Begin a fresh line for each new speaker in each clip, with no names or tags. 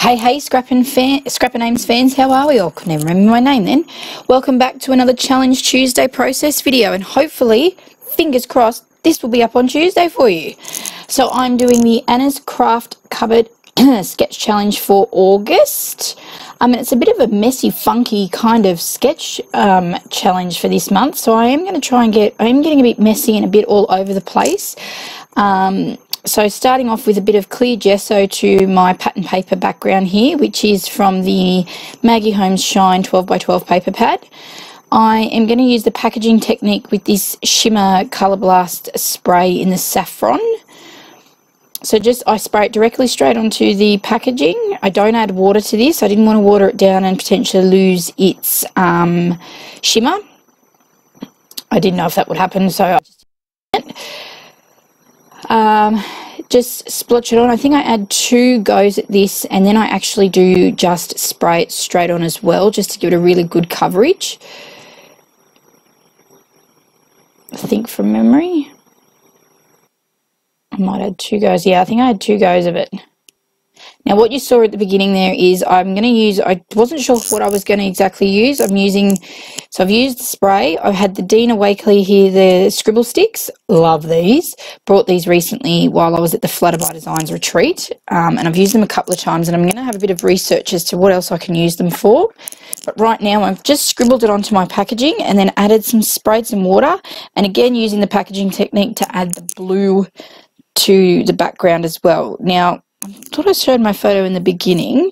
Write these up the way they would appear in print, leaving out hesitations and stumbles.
Hey, Scrappin' Names fans, how are we all? Could never remember my name then. Welcome back to another Challenge Tuesday process video, and hopefully, fingers crossed, this will be up on Tuesday for you. So I'm doing the Anna's Craft Cupboard sketch challenge for August. It's a bit of a messy, funky kind of sketch challenge for this month, so I am going to try and I'm getting a bit messy and a bit all over the place. So starting off with a bit of clear gesso to my pattern paper background here, which is from the Maggie Holmes Shine 12x12 paper pad. I am going to use the packaging technique with this Shimmer Colour Blast spray in the saffron. So I spray it directly straight onto the packaging. I don't add water to this. I didn't want to water it down and potentially lose its shimmer. I didn't know if that would happen, so I just did it. Just splotch it on. I think I add 2 goes at this, and then I actually do just spray it straight on as well, just to give it a really good coverage. I think from memory I might add 2 goes. Yeah, I think I had 2 goes of it. Now what you saw at the beginning there is I'm going to use, I wasn't sure what I was going to exactly use. I've used the spray. I've had the Dina Wakley here, the scribble sticks. Love these. Brought these recently while I was at the Flutterby Designs retreat. And I've used them a couple of times, and I'm going to have a bit of research as to what else I can use them for. But right now I've just scribbled it onto my packaging and then sprayed some water. And again, using the packaging technique to add the blue to the background as well. Now, I thought I showed my photo in the beginning,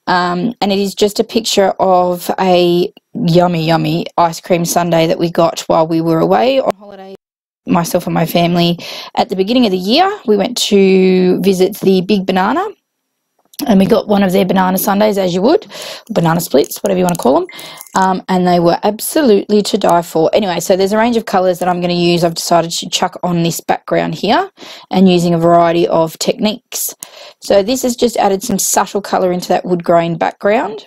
and it is just a picture of a yummy ice cream sundae that we got while we were away on holiday, myself and my family. At the beginning of the year, we went to visit the Big Banana, and we got one of their banana sundaes, as you would, banana splits, whatever you want to call them, and they were absolutely to die for. Anyway, so there's a range of colours that I'm going to use. I've decided to chuck on this background here, and using a variety of techniques. So this has just added some subtle colour into that wood grain background.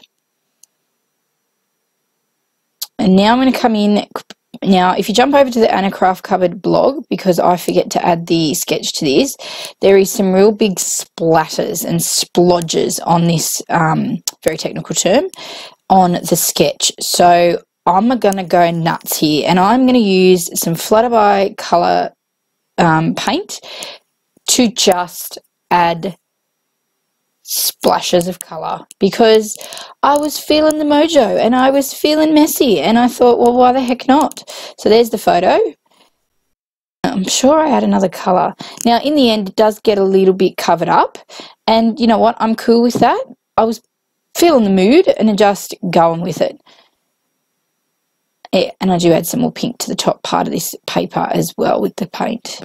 And now I'm going to come in. Now, if you jump over to the Anna Craft Cupboard blog, because I forget to add the sketch to this, there is some real big splatters and splodges on this, very technical term, on the sketch. So I'm going to go nuts here, and I'm going to use some Flutterby colour paint to just add splashes of colour, because I was feeling the mojo and I was feeling messy, and I thought, well, why the heck not? So there's the photo. I'm sure I add another colour. Now in the end it does get a little bit covered up, and you know what, I'm cool with that. I was feeling the mood and just going with it. Yeah, and I do add some more pink to the top part of this paper as well with the paint.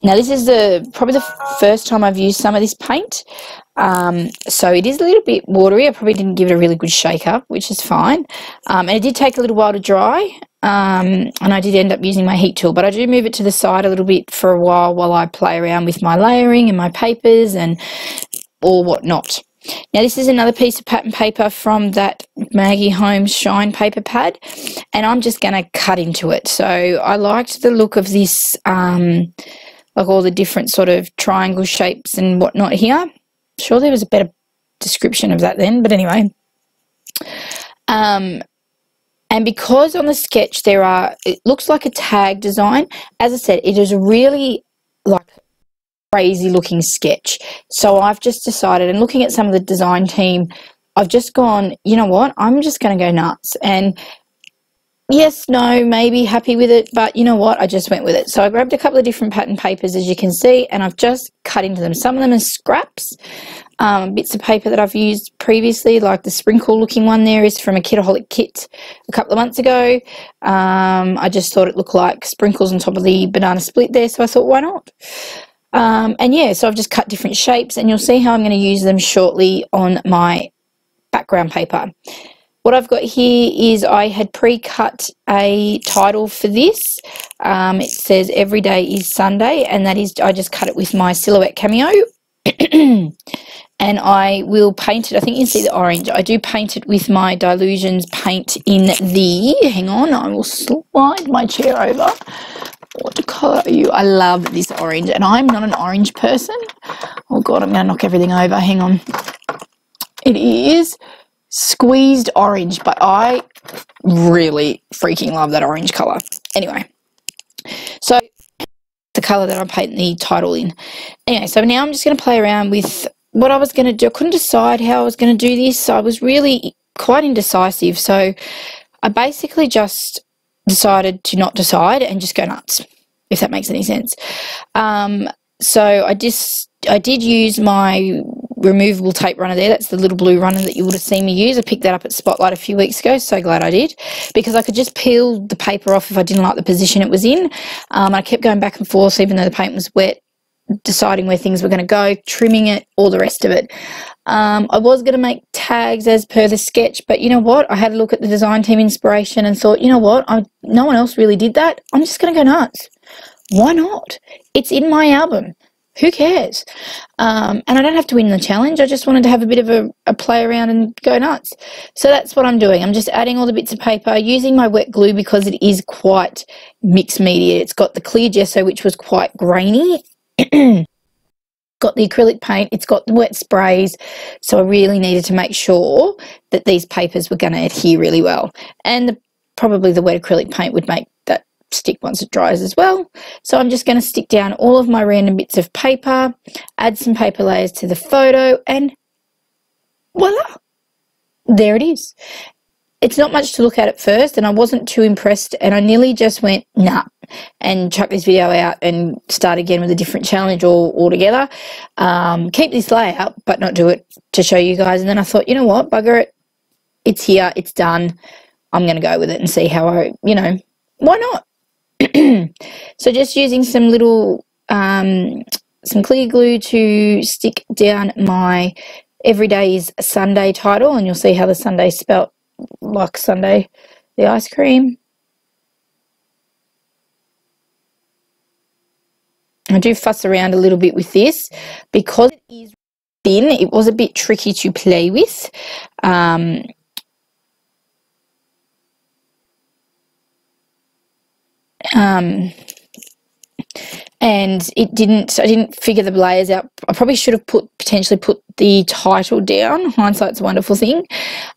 Now this is probably the first time I've used some of this paint, so it is a little bit watery. I probably didn't give it a really good shake up, which is fine, and it did take a little while to dry, and I did end up using my heat tool, but I do move it to the side a little bit for a while I play around with my layering and my papers and or whatnot. Now this is another piece of pattern paper from that Maggie Holmes Shine paper pad, and I'm just going to cut into it. So I liked the look of this, like all the different sort of triangle shapes and whatnot here. I'm sure there was a better description of that then, but anyway. And because on the sketch it looks like a tag design, as I said, it is really like crazy looking sketch. So I've just decided, and looking at some of the design team, I've just gone, you know what, I'm just going to go nuts. And yes, no, maybe happy with it, but you know what, I just went with it. So I grabbed a couple of different pattern papers, as you can see, and I've just cut into them. Some of them are scraps, bits of paper that I've used previously, like the sprinkle looking one there is from a Kitaholic kit a couple of months ago. I just thought it looked like sprinkles on top of the banana split there, so I thought, why not? And yeah, so I've just cut different shapes, and you'll see how I'm going to use them shortly on my background paper. What I've got here is I had pre-cut a title for this. It says "Every Day is Sunday," and that is, I just cut it with my Silhouette Cameo. And I will paint it, I think you can see the orange. I do paint it with my Dilutions paint in the, hang on, I will slide my chair over. what colour are you? I love this orange, and I'm not an orange person. Oh God, I'm going to knock everything over. Hang on. It is squeezed orange, but I really freaking love that orange colour. Anyway, so the colour that I'm painting the title in. Anyway, so now I'm just going to play around with what I was going to do. I couldn't decide how I was going to do this, so I was really quite indecisive. So I basically just decided to not decide and just go nuts, if that makes any sense. So I did use my removable tape runner there. That's the little blue runner that you would have seen me use. I picked that up at Spotlight a few weeks ago. So glad I did, because I could just peel the paper off if I didn't like the position it was in. I kept going back and forth even though the paint was wet, deciding where things were going to go, trimming it, all the rest of it. I was going to make tags as per the sketch, but you know what? I had a look at the design team inspiration and thought, you know what? No one else really did that. I'm just going to go nuts. Why not? It's in my album. Who cares? And I don't have to win the challenge. I just wanted to have a bit of a play around and go nuts. So that's what I'm doing. I'm just adding all the bits of paper, using my wet glue because it is quite mixed media. It's got the clear gesso, which was quite grainy. Got the acrylic paint, it's got the wet sprays, so I really needed to make sure that these papers were going to adhere really well, and probably the wet acrylic paint would make that stick once it dries as well. So I'm just going to stick down all of my random bits of paper, add some paper layers to the photo, and voila, there it is. It's not much to look at first, and I wasn't too impressed, and I nearly just went nah and chuck this video out and start again with a different challenge altogether. Keep this layout but not do it to show you guys. And then I thought, you know what, bugger it, it's here, it's done, I'm going to go with it and see how why not? So just using some little some clear glue to stick down my Everyday is Sundae title, and you'll see how the Sundae spelt like Sundae, the ice cream. I do fuss around a little bit with this because it is thin. It was a bit tricky to play with. And I didn't figure the layers out. I probably should have potentially put the title down. Hindsight's a wonderful thing.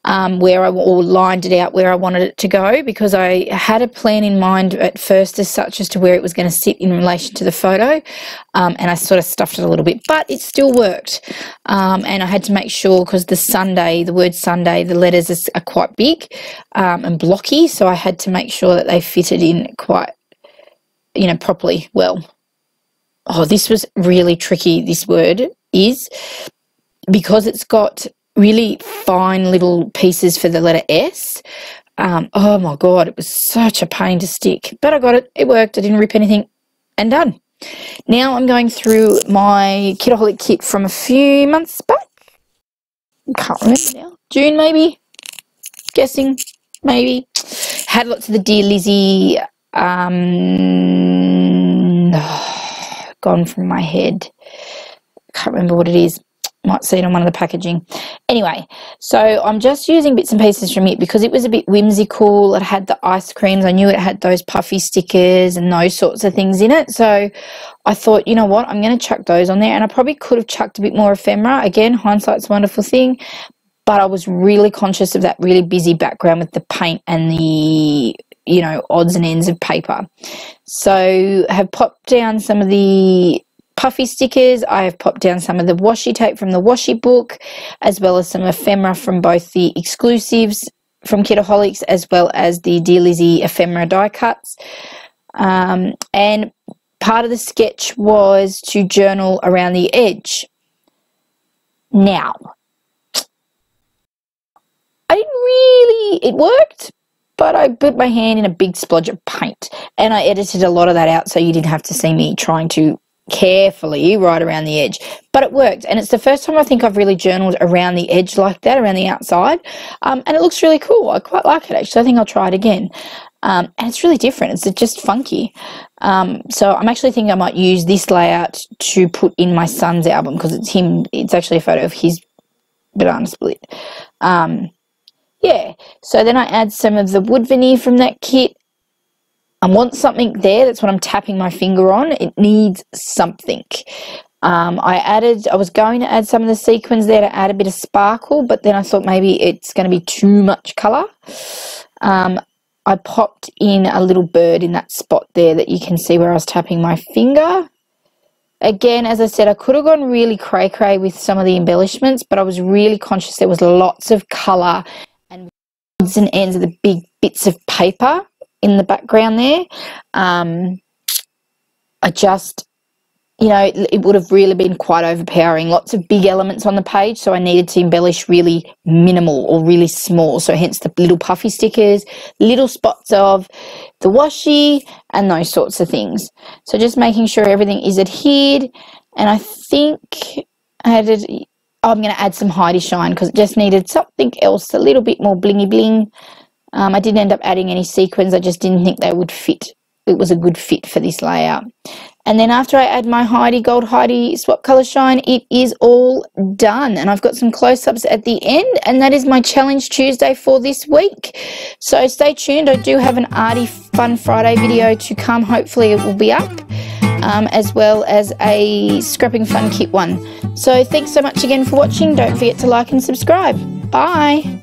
Or lined it out where I wanted it to go, because I had a plan in mind at first as such as to where it was going to sit in relation to the photo, and I sort of stuffed it a little bit, but it still worked. And I had to make sure, because the word Sunday, the letters are quite big and blocky, so I had to make sure that they fitted in quite, properly well. Oh, this was really tricky, this word is, because it's got really fine little pieces for the letter S. Oh my God, it was such a pain to stick, but I got it. It worked. I didn't rip anything, and done. Now I'm going through my Kitaholic kit from a few months back. Can't remember now. June maybe? Guessing maybe. Had lots of the Dear Lizzie, gone from my head. Can't remember what it is. Might see it on one of the packaging. Anyway, so I'm just using bits and pieces from it because it was a bit whimsical. It had the ice creams. I knew it had those puffy stickers and those sorts of things in it. So I thought, you know what, I'm going to chuck those on there. And I probably could have chucked a bit more ephemera. Again, hindsight's a wonderful thing. But I was really conscious of that really busy background with the paint and the, odds and ends of paper. So I have popped down some of the puffy stickers. I have popped down some of the washi tape from the washi book, as well as some ephemera from both the exclusives from Kitaholics as well as the Dear Lizzie ephemera die cuts. And part of the sketch was to journal around the edge. Now, it worked, but I put my hand in a big splodge of paint, and I edited a lot of that out so you didn't have to see me trying to carefully right around the edge, but it worked. And it's the first time I think I've really journaled around the edge like that, around the outside, and it looks really cool. I quite like it, actually. I think I'll try it again. And it's really different. It's just funky. So I'm actually thinking I might use this layout to put in my son's album, because it's actually a photo of his banana split. Yeah, so then I add some of the wood veneer from that kit, I want something there. That's what I'm tapping my finger on. It needs something. I was going to add some of the sequins there to add a bit of sparkle, but then I thought maybe it's going to be too much colour. I popped in a little bird in that spot there that you can see where I was tapping my finger. Again, as I said, I could have gone really cray-cray with some of the embellishments, but I was really conscious there was lots of colour and odds and ends of the big bits of paper in the background there. It would have really been quite overpowering. Lots of big elements on the page, so I needed to embellish really minimal or really small. So hence the little puffy stickers, little spots of the washi, and those sorts of things. So just making sure everything is adhered. And I think I'm going to add some Heidi Shine because it just needed something else, a little bit more blingy bling. I didn't end up adding any sequins. I just didn't think they would fit. It was a good fit for this layout. And then after I add my Gold Heidi Swap Colour Shine, it is all done. And I've got some close-ups at the end, and that is my Challenge Tuesday for this week. So stay tuned. I do have an Arty Fun Friday video to come. Hopefully it will be up, as well as a Scrapping Fun Kit one. So thanks so much again for watching. Don't forget to like and subscribe. Bye.